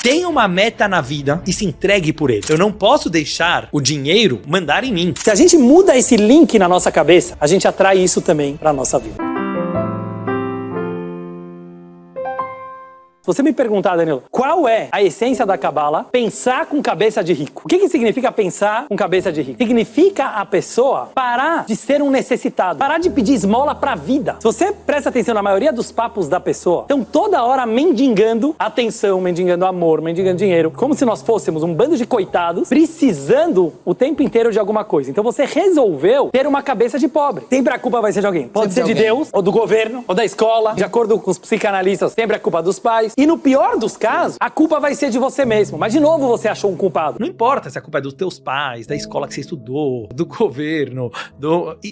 Tenha uma meta na vida e se entregue por ele. Eu não posso deixar o dinheiro mandar em mim. Se a gente muda esse link na nossa cabeça, a gente atrai isso também para a nossa vida. Se você me perguntar, Danilo, qual é a essência da Cabala? Pensar com cabeça de rico. O que significa pensar com cabeça de rico? Significa a pessoa parar de ser um necessitado, parar de pedir esmola pra vida. Se você presta atenção na maioria dos papos da pessoa, estão toda hora mendigando atenção, mendigando amor, mendigando dinheiro, como se nós fôssemos um bando de coitados precisando o tempo inteiro de alguma coisa. Então você resolveu ter uma cabeça de pobre. Sempre a culpa vai ser de alguém. Pode ser de Deus, ou do governo, ou da escola. De acordo com os psicanalistas, sempre a culpa dos pais. E no pior dos casos, a culpa vai ser de você mesmo. Mas de novo você achou um culpado. Não importa se a culpa é dos teus pais, da escola que você estudou, do governo,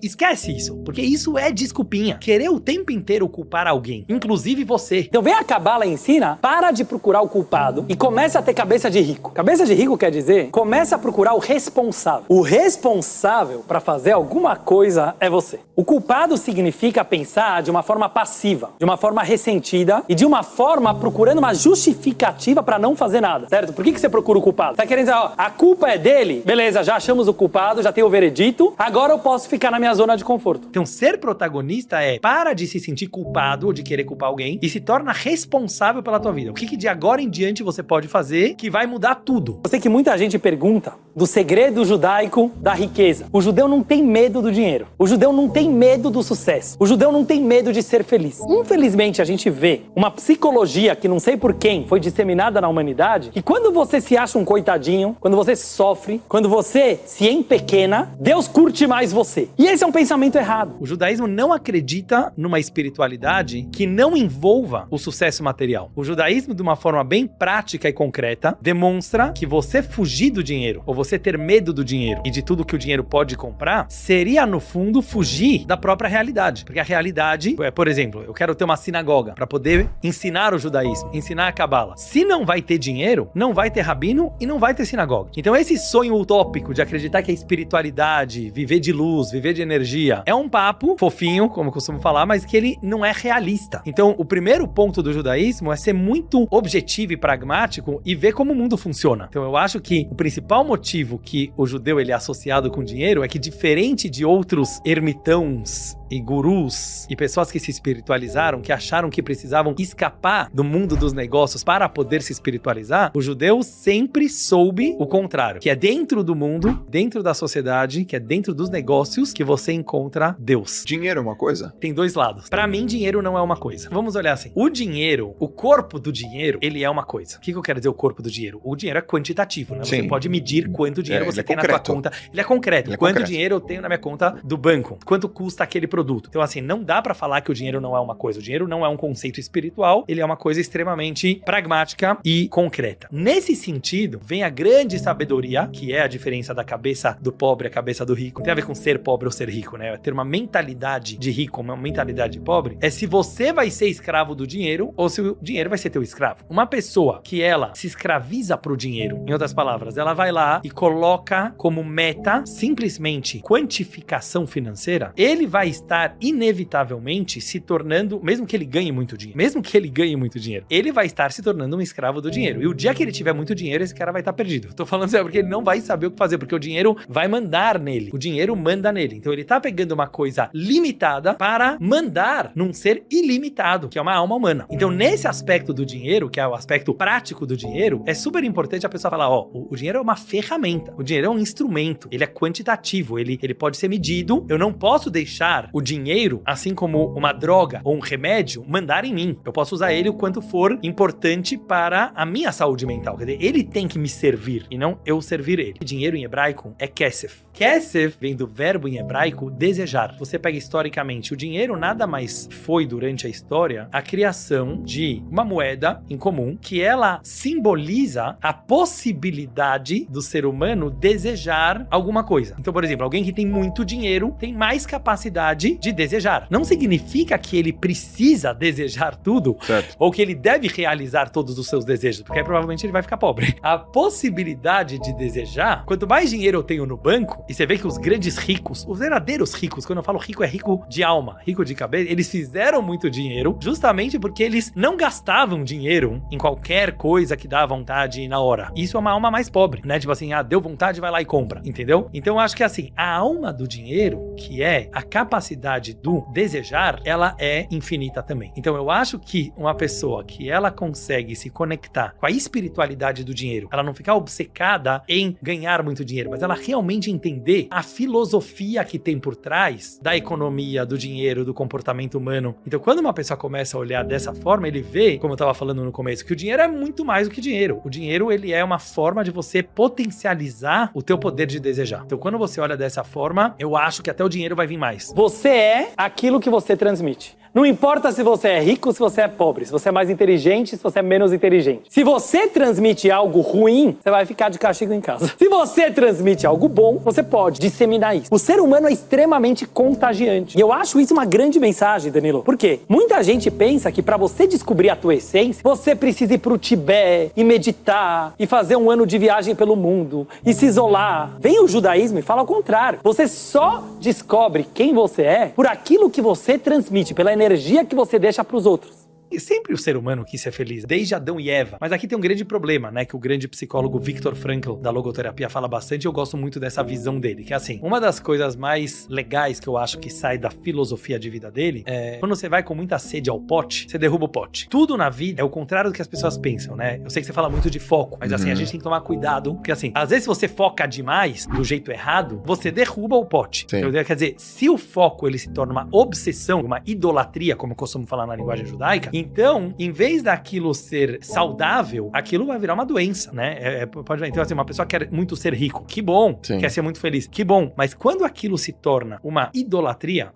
esquece isso. Porque isso é desculpinha. Querer o tempo inteiro culpar alguém, inclusive você. Então vem a Cabala e ensina, para de procurar o culpado e começa a ter cabeça de rico. Cabeça de rico quer dizer, começa a procurar o responsável. O responsável para fazer alguma coisa é você. O culpado significa pensar de uma forma passiva, de uma forma ressentida e de uma forma procurando uma justificativa para não fazer nada, certo? Por que você procura o culpado? Você tá querendo dizer, ó, a culpa é dele? Beleza, já achamos o culpado, já tem o veredito, agora eu posso ficar na minha zona de conforto. Então ser protagonista é, para de se sentir culpado ou de querer culpar alguém e se torna responsável pela tua vida. O que de agora em diante você pode fazer que vai mudar tudo? Eu sei que muita gente pergunta do segredo judaico da riqueza. O judeu não tem medo do dinheiro. O judeu não tem medo do sucesso. O judeu não tem medo de ser feliz. Infelizmente, a gente vê uma psicologia que não sei por quem foi disseminada na humanidade, que quando você se acha um coitadinho, quando você sofre, quando você se empequena, Deus curte mais você. E esse é um pensamento errado. O judaísmo não acredita numa espiritualidade que não envolva o sucesso material. O judaísmo, de uma forma bem prática e concreta, demonstra que você fugir do dinheiro, ou você ter medo do dinheiro e de tudo que o dinheiro pode comprar, seria, no fundo, fugir da própria realidade. Porque a realidade é, por exemplo, eu quero ter uma sinagoga para poder ensinar o judaísmo, ensinar a Cabala. Se não vai ter dinheiro, não vai ter rabino e não vai ter sinagoga. Então esse sonho utópico de acreditar que a espiritualidade, viver de luz, viver de energia, é um papo fofinho, como eu costumo falar, mas que ele não é realista. Então o primeiro ponto do judaísmo é ser muito objetivo e pragmático e ver como o mundo funciona. Então eu acho que o principal motivo que o judeu ele é associado com dinheiro é que, diferente de outros ermitãos e gurus e pessoas que se espiritualizaram, que acharam que precisavam escapar do mundo dos negócios para poder se espiritualizar, o judeu sempre soube o contrário, que é dentro do mundo, dentro da sociedade, que é dentro dos negócios que você encontra Deus. Dinheiro é uma coisa? Tem dois lados. Pra mim, dinheiro não é uma coisa. Vamos olhar assim. O dinheiro, o corpo do dinheiro, ele é uma coisa. O que eu quero dizer o corpo do dinheiro? O dinheiro é quantitativo, né? Sim. Você pode medir quanto dinheiro você tem concreto. na tua conta. Ele é concreto. Ele é Quanto concreto. dinheiro eu tenho na minha conta do banco? Quanto custa aquele produto? Então, assim, não dá pra falar que o dinheiro não é uma coisa. O dinheiro não é um conceito espiritual, ele é uma coisa extremamente pragmática e concreta. Nesse sentido, vem a grande sabedoria, que é a diferença da cabeça do pobre e a cabeça do rico. Não tem a ver com ser pobre ou ser rico, né? Ter uma mentalidade de rico, uma mentalidade de pobre, é se você vai ser escravo do dinheiro ou se o dinheiro vai ser teu escravo. Uma pessoa que ela se escraviza pro dinheiro, em outras palavras, ela vai lá e coloca como meta simplesmente quantificação financeira, ele vai estar inevitavelmente se tornando, mesmo que ele ganhe muito dinheiro, ele vai estar se tornando um escravo do dinheiro. E o dia que ele tiver muito dinheiro, esse cara vai estar perdido. Eu tô falando isso porque ele não vai saber o que fazer, porque o dinheiro vai mandar nele. O dinheiro manda nele. Então ele tá pegando uma coisa limitada para mandar num ser ilimitado, que é uma alma humana. Então nesse aspecto do dinheiro, que é o aspecto prático do dinheiro, é super importante a pessoa falar, ó, o dinheiro é uma ferramenta. O dinheiro é um instrumento. Ele é quantitativo. Ele pode ser medido. Eu não posso deixar o dinheiro, assim como uma droga ou um remédio, mandar em mim. Eu posso usar ele o quanto for importante para a minha saúde mental. Quer dizer, ele tem que me servir e não eu servir ele. Dinheiro em hebraico é kesef. Kesef vem do verbo em hebraico desejar. Você pega historicamente, o dinheiro nada mais foi durante a história a criação de uma moeda em comum que ela simboliza a possibilidade do ser humano desejar alguma coisa. Então, por exemplo, alguém que tem muito dinheiro tem mais capacidade de desejar. Não significa que ele precisa desejar tudo, Certo. ou que ele deve realizar todos os seus desejos, porque aí provavelmente ele vai ficar pobre. A possibilidade de desejar, quanto mais dinheiro eu tenho no banco, e você vê que os grandes ricos, os verdadeiros ricos, quando eu falo rico, é rico de alma, rico de cabeça, eles fizeram muito dinheiro justamente porque eles não gastavam dinheiro em qualquer coisa que dá vontade na hora. Isso é uma alma mais pobre, né? Tipo assim, deu vontade, vai lá e compra, entendeu? Então eu acho que assim, a alma do dinheiro, que é a capacidade do desejar, ela é infinita também. Então eu acho que uma pessoa que ela consegue se conectar com a espiritualidade do dinheiro, ela não ficar obcecada em ganhar muito dinheiro, mas ela realmente entender a filosofia que tem por trás da economia, do dinheiro, do comportamento humano. Então quando uma pessoa começa a olhar dessa forma, ele vê, como eu tava falando no começo, que o dinheiro é muito mais do que dinheiro. O dinheiro, ele é uma forma de você potencializar o teu poder de desejar. Então quando você olha dessa forma, eu acho que até o dinheiro vai vir mais. Você é aquilo que você transmite. Não importa se você é rico, se você é pobre, se você é mais inteligente, se você é menos inteligente. Se você transmite algo ruim, você vai ficar de castigo em casa. Se você transmite algo bom, você pode disseminar isso. O ser humano é extremamente contagiante. E eu acho isso uma grande mensagem, Danilo. Por quê? Muita gente pensa que pra você descobrir a tua essência, você precisa ir pro Tibete e meditar e fazer um ano de viagem pelo mundo e se isolar. Vem o judaísmo e fala ao contrário. Você só descobre quem você é por aquilo que você transmite, pela energia que você deixa pros outros. E sempre o ser humano quis ser feliz, desde Adão e Eva. Mas aqui tem um grande problema, né? Que o grande psicólogo Viktor Frankl, da logoterapia, fala bastante, e eu gosto muito dessa visão dele. Que é assim, uma das coisas mais legais que eu acho que sai da filosofia de vida dele é quando você vai com muita sede ao pote, você derruba o pote. Tudo na vida é o contrário do que as pessoas pensam, né? Eu sei que você fala muito de foco, mas assim, a gente tem que tomar cuidado, porque assim, às vezes se você foca demais, do jeito errado, você derruba o pote. Então, quer dizer, se o foco ele se torna uma obsessão, uma idolatria, como eu costumo falar na linguagem judaica, então, em vez daquilo ser saudável, aquilo vai virar uma doença, né? Pode ver. Então, assim, uma pessoa quer muito ser rico. Que bom. Sim. Quer ser muito feliz. Que bom. Mas quando aquilo se torna uma idolatria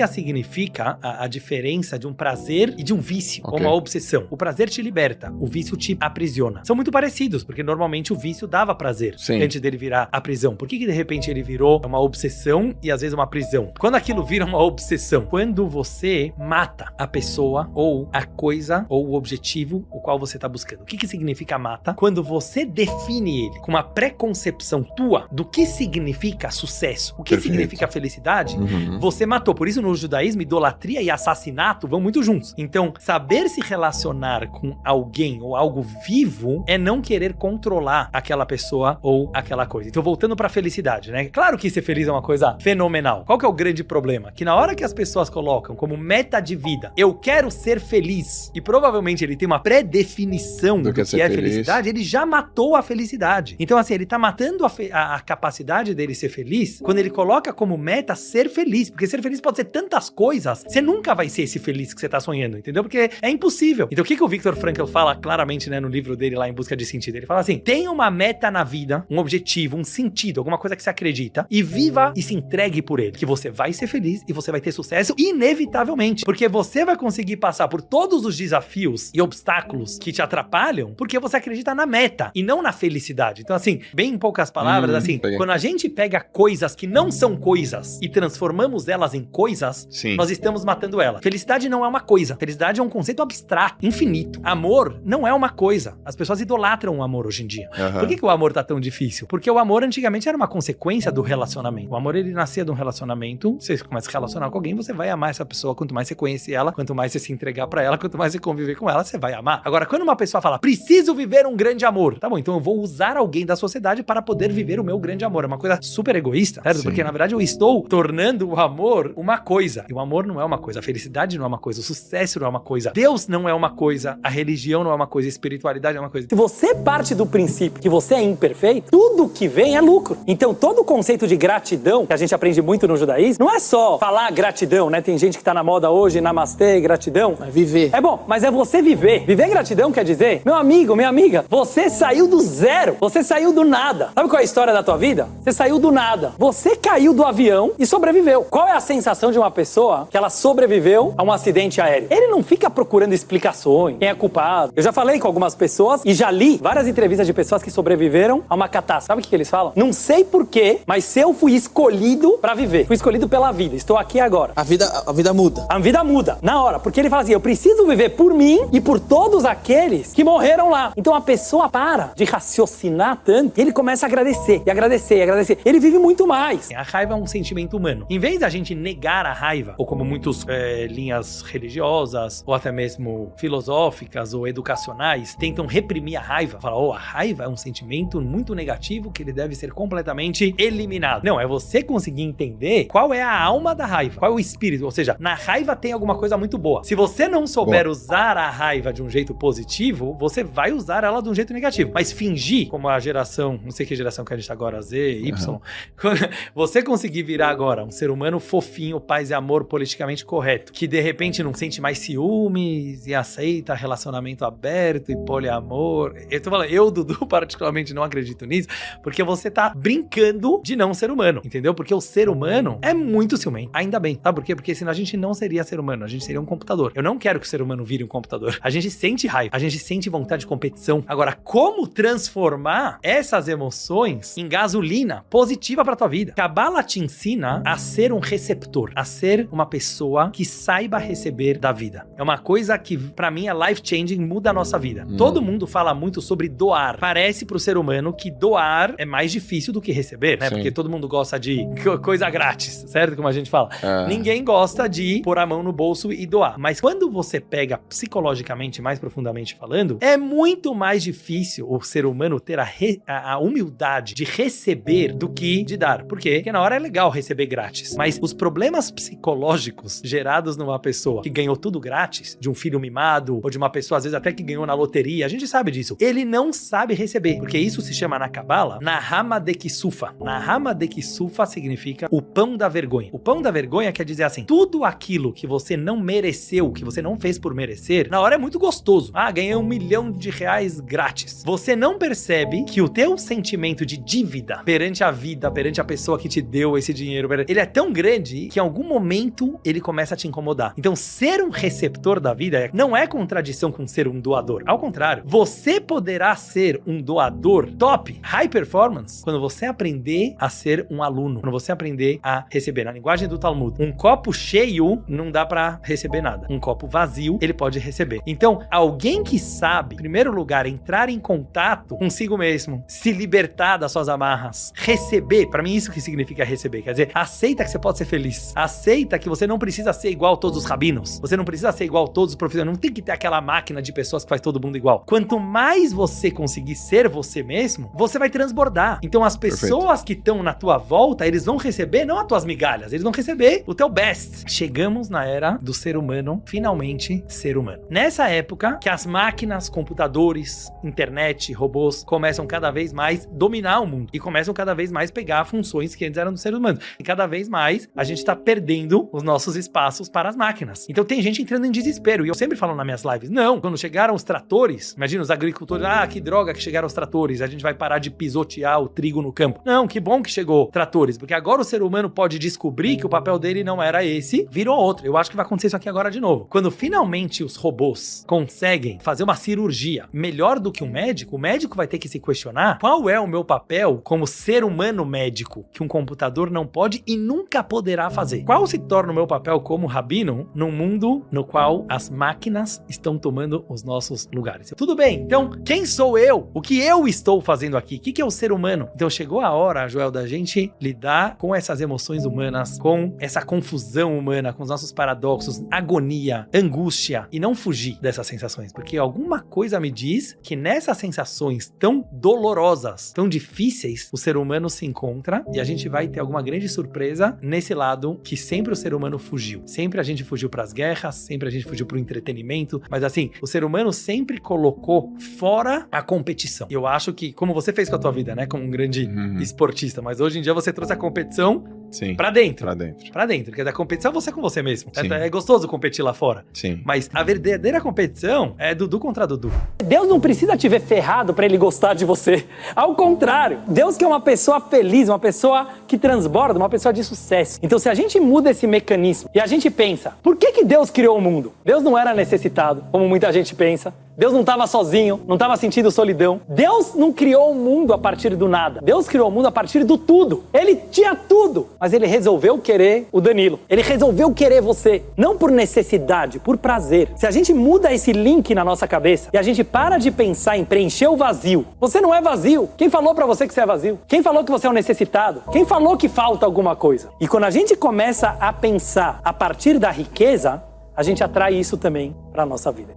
significa a diferença de um prazer e de um vício, ou uma obsessão. O prazer te liberta, o vício te aprisiona. São muito parecidos, porque normalmente o vício dava prazer antes dele virar a prisão. Por que de repente ele virou uma obsessão e às vezes uma prisão? Quando aquilo vira uma obsessão? Quando você mata a pessoa ou a coisa ou o objetivo o qual você está buscando. O que significa mata? Quando você define ele com uma preconcepção tua do que significa sucesso, o que significa felicidade, você matou. Por isso no judaísmo, idolatria e assassinato vão muito juntos. Então, saber se relacionar com alguém ou algo vivo é não querer controlar aquela pessoa ou aquela coisa. Então, voltando pra felicidade, né? Claro que ser feliz é uma coisa fenomenal. Qual que é o grande problema? Que na hora que as pessoas colocam como meta de vida, eu quero ser feliz, e provavelmente ele tem uma pré-definição do que é felicidade, ele já matou a felicidade. Então, assim, ele tá matando a capacidade dele ser feliz quando ele coloca como meta ser feliz, porque ser feliz pode ser tantas coisas, você nunca vai ser esse feliz que você tá sonhando, entendeu? Porque é impossível. Então, o que o Viktor Frankl fala claramente, né, no livro dele lá, Em Busca de Sentido? Ele fala assim, tenha uma meta na vida, um objetivo, um sentido, alguma coisa que você acredita, e viva e se entregue por ele, que você vai ser feliz e você vai ter sucesso inevitavelmente, porque você vai conseguir passar por todos os desafios e obstáculos que te atrapalham, porque você acredita na meta e não na felicidade. Então, assim, bem em poucas palavras, assim, quando a gente pega coisas que não são coisas e transformamos elas em coisas, nós estamos matando ela. Felicidade não é uma coisa. Felicidade é um conceito abstrato, infinito. Amor não é uma coisa. As pessoas idolatram o amor hoje em dia. Por que o amor tá tão difícil? Porque o amor antigamente era uma consequência do relacionamento. O amor, ele nascia de um relacionamento. Você começa a se relacionar com alguém, você vai amar essa pessoa. Quanto mais você conhece ela, quanto mais você se entregar pra ela, quanto mais você conviver com ela, você vai amar. Agora, quando uma pessoa fala, preciso viver um grande amor, tá bom, então eu vou usar alguém da sociedade para poder viver o meu grande amor. É uma coisa super egoísta, certo? Porque, na verdade, eu estou tornando o amor uma coisa. E o amor não é uma coisa, a felicidade não é uma coisa, o sucesso não é uma coisa, Deus não é uma coisa, a religião não é uma coisa, a espiritualidade é uma coisa. Se você parte do princípio que você é imperfeito, tudo que vem é lucro. Então, todo o conceito de gratidão, que a gente aprende muito no judaísmo, não é só falar gratidão, né? Tem gente que tá na moda hoje, namastê, gratidão. Vai viver viver. É bom, mas é você viver. Viver gratidão quer dizer, meu amigo, minha amiga, você saiu do zero. Você saiu do nada. Sabe qual é a história da tua vida? Você saiu do nada. Você caiu do avião e sobreviveu. Qual é a sensação de uma pessoa que ela sobreviveu a um acidente aéreo? Ele não fica procurando explicações, quem é culpado. Eu já falei com algumas pessoas e já li várias entrevistas de pessoas que sobreviveram a uma catástrofe. Sabe o que eles falam? Não sei porquê, mas se eu fui escolhido pra viver, fui escolhido pela vida, estou aqui agora. A vida muda. A vida muda, na hora. Porque ele fala assim, eu preciso viver por mim e por todos aqueles que morreram lá. Então a pessoa para de raciocinar tanto e ele começa a agradecer, e agradecer, e agradecer. Ele vive muito mais. A raiva é um sentimento humano. Em vez da gente negar a raiva, ou como muitas linhas religiosas, ou até mesmo filosóficas ou educacionais, tentam reprimir a raiva, falam, a raiva é um sentimento muito negativo que ele deve ser completamente eliminado. Não, é você conseguir entender qual é a alma da raiva, qual é o espírito, ou seja, na raiva tem alguma coisa muito boa. Se você não souber usar a raiva de um jeito positivo, você vai usar ela de um jeito negativo. Mas fingir, como a geração, não sei que geração que a gente tá agora, Z, Y, você conseguir virar agora um ser humano fofinho, paz e amor, politicamente correto, que de repente não sente mais ciúmes e aceita relacionamento aberto e poliamor. Eu tô falando, eu, Dudu, particularmente não acredito nisso, porque você tá brincando de não ser humano, entendeu? Porque o ser humano é muito ciumento. Ainda bem, sabe por quê? Porque senão a gente não seria ser humano, a gente seria um computador. Eu não quero que o ser humano vire um computador. A gente sente raiva, a gente sente vontade de competição. Agora, como transformar essas emoções em gasolina positiva pra tua vida? Kabbalah te ensina a ser um receptor, a ser uma pessoa que saiba receber da vida. É uma coisa que, pra mim, é life-changing, muda a nossa vida. Todo mundo fala muito sobre doar. Parece pro ser humano que doar é mais difícil do que receber, né? Sim. Porque todo mundo gosta de coisa grátis, certo? Como a gente fala. Ninguém gosta de pôr a mão no bolso e doar. Mas quando você pega psicologicamente, mais profundamente falando, é muito mais difícil o ser humano ter a humildade de receber do que de dar. Por quê? Porque na hora é legal receber grátis. Mas os problemas psicológicos gerados numa pessoa que ganhou tudo grátis, de um filho mimado, ou de uma pessoa, às vezes, até que ganhou na loteria, a gente sabe disso. Ele não sabe receber. Porque isso se chama na Kabbalah, Nahama de Kisufa. Nahama de Kisufa significa o pão da vergonha. O pão da vergonha quer dizer assim, tudo aquilo que você não mereceu, que você não fez por merecer, na hora é muito gostoso. Ganhei R$1 milhão grátis. Você não percebe que o teu sentimento de dívida perante a vida, perante a pessoa que te deu esse dinheiro, ele é tão grande que em algum momento ele começa a te incomodar. Então, ser um receptor da vida não é contradição com ser um doador. Ao contrário, você poderá ser um doador top, high performance, quando você aprender a ser um aluno, quando você aprender a receber. Na linguagem do Talmud, um copo cheio não dá pra receber nada. Um copo vazio, ele pode receber. Então, alguém que sabe, em primeiro lugar, entrar em contato consigo mesmo, se libertar das suas amarras, receber, pra mim isso que significa receber, quer dizer, aceita que você pode ser feliz, aceita que você não precisa ser igual a todos os rabinos, você não precisa ser igual a todos os profissionais, não tem que ter aquela máquina de pessoas que faz todo mundo igual. Quanto mais você conseguir ser você mesmo, você vai transbordar. Então as pessoas que estão na tua volta, eles vão receber não as tuas migalhas, eles vão receber o teu best. Chegamos na era do ser humano, finalmente ser humano. Nessa época que as máquinas, computadores, internet, robôs começam cada vez mais dominar o mundo e começam cada vez mais pegar funções que antes eram do ser humano. E cada vez mais a gente tá perdendo os nossos espaços para as máquinas. Então tem gente entrando em desespero. E eu sempre falo nas minhas lives, não, quando chegaram os tratores, imagina os agricultores, que droga que chegaram os tratores, a gente vai parar de pisotear o trigo no campo. Não, que bom que chegou tratores, porque agora o ser humano pode descobrir que o papel dele não era esse, virou outro. Eu acho que vai acontecer isso aqui agora de novo. Quando finalmente os robôs conseguem fazer uma cirurgia melhor do que um médico, o médico vai ter que se questionar qual é o meu papel como ser humano médico que um computador não pode e nunca poderá fazer. Qual se torna o meu papel como rabino num mundo no qual as máquinas estão tomando os nossos lugares? Tudo bem, então quem sou eu? O que eu estou fazendo aqui? O que é o ser humano? Então chegou a hora, Joel, da gente lidar com essas emoções humanas, com essa confusão humana, com os nossos paradoxos, agonia, angústia, e não fugir dessas sensações, porque alguma coisa me diz que nessas sensações tão dolorosas, tão difíceis, o ser humano se encontra e a gente vai ter alguma grande surpresa nesse lado que sempre o ser humano fugiu. Sempre a gente fugiu para as guerras, sempre a gente fugiu para o entretenimento, mas assim, o ser humano sempre colocou fora a competição. Eu acho que, como você fez com a tua vida, né, como um grande esportista, mas hoje em dia você trouxe a competição pra dentro. Pra dentro. Porque da competição você é com você mesmo. É gostoso competir lá fora. Sim. Mas a verdadeira competição é Dudu contra Dudu. Deus não precisa te ver ferrado para ele gostar de você. Ao contrário, Deus quer uma pessoa feliz, uma pessoa que transborda, uma pessoa de sucesso. Então, se a gente muda esse mecanismo e a gente pensa, por que Deus criou o mundo? Deus não era necessitado, como muita gente pensa. Deus não estava sozinho, não estava sentindo solidão. Deus não criou o mundo a partir do nada. Deus criou o mundo a partir do tudo. Ele tinha tudo, mas ele resolveu querer o Danilo. Ele resolveu querer você, não por necessidade, por prazer. Se a gente muda esse link na nossa cabeça e a gente para de pensar em preencher o vazio, você não é vazio. Quem falou pra você que você é vazio? Quem falou que você é um necessitado? Quem falou que falta alguma coisa? E quando a gente começa a pensar a partir da riqueza, a gente atrai isso também pra nossa vida.